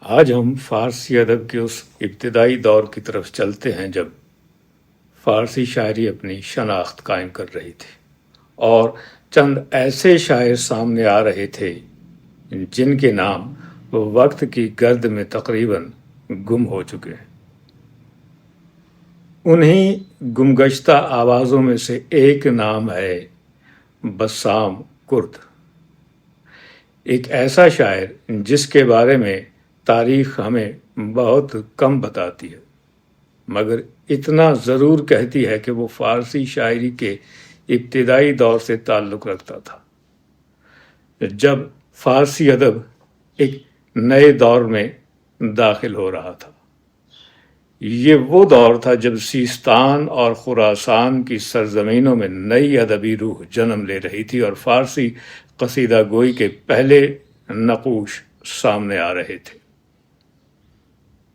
آج ہم فارسی ادب کے اس ابتدائی دور کی طرف چلتے ہیں جب فارسی شاعری اپنی شناخت قائم کر رہی تھی اور چند ایسے شاعر سامنے آ رہے تھے جن کے نام وقت کی گرد میں تقریباً گم ہو چکے ہیں۔ انہی گمگشتہ آوازوں میں سے ایک نام ہے بسام کرد، ایک ایسا شاعر جس کے بارے میں تاریخ ہمیں بہت کم بتاتی ہے، مگر اتنا ضرور کہتی ہے کہ وہ فارسی شاعری کے ابتدائی دور سے تعلق رکھتا تھا، جب فارسی ادب ایک نئے دور میں داخل ہو رہا تھا۔ یہ وہ دور تھا جب سیستان اور خراسان کی سرزمینوں میں نئی ادبی روح جنم لے رہی تھی اور فارسی قصیدہ گوئی کے پہلے نقوش سامنے آ رہے تھے۔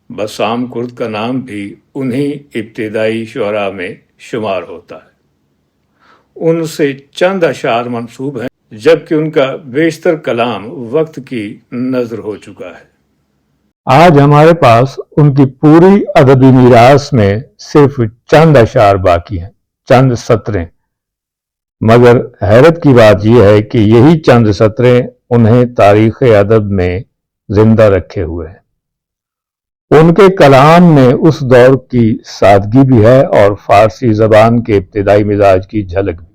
بسام کرد کا نام بھی انہی ابتدائی شعراء میں شمار ہوتا ہے۔ ان سے چند اشعار منسوب ہیں جبکہ ان کا بیشتر کلام وقت کی نظر ہو چکا ہے۔ آج ہمارے پاس ان کی پوری ادبی میراث میں صرف چند اشعار باقی ہیں، چند سطریں، مگر حیرت کی بات یہ ہے کہ یہی چند سطریں انہیں تاریخ ادب میں زندہ رکھے ہوئے ہیں۔ ان کے کلام میں اس دور کی سادگی بھی ہے اور فارسی زبان کے ابتدائی مزاج کی جھلک بھی۔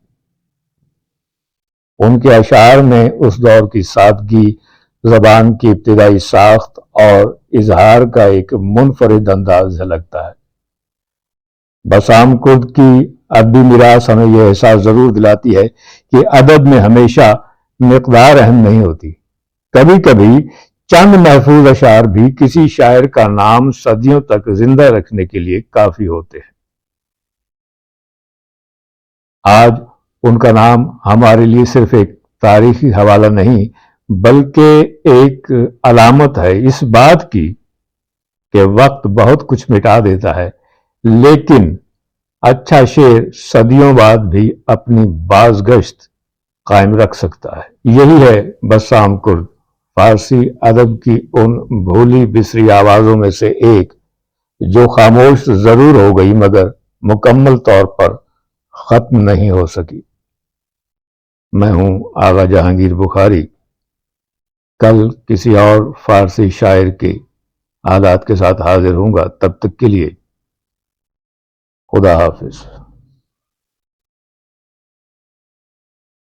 ان کے اشعار میں اس دور کی سادگی، زبان کی ابتدائی ساخت اور اظہار کا ایک منفرد انداز جھلکتا ہے۔ بسام کرد کی ادبی میراث ہمیں یہ احساس ضرور دلاتی ہے کہ ادب میں ہمیشہ مقدار اہم نہیں ہوتی، کبھی کبھی چند محفوظ اشعار بھی کسی شاعر کا نام صدیوں تک زندہ رکھنے کے لیے کافی ہوتے ہیں۔ آج ان کا نام ہمارے لیے صرف ایک تاریخی حوالہ نہیں بلکہ ایک علامت ہے اس بات کی کہ وقت بہت کچھ مٹا دیتا ہے، لیکن اچھا شعر صدیوں بعد بھی اپنی بازگشت قائم رکھ سکتا ہے۔ یہی ہے بسام کرد، فارسی ادب کی ان بھولی بسری آوازوں میں سے ایک جو خاموش ضرور ہو گئی مگر مکمل طور پر ختم نہیں ہو سکی۔ میں ہوں آغا جہانگیر بخاری۔ کل کسی اور فارسی شاعر کے حالات کے ساتھ حاضر ہوں گا، تب تک کے لیے خدا حافظ۔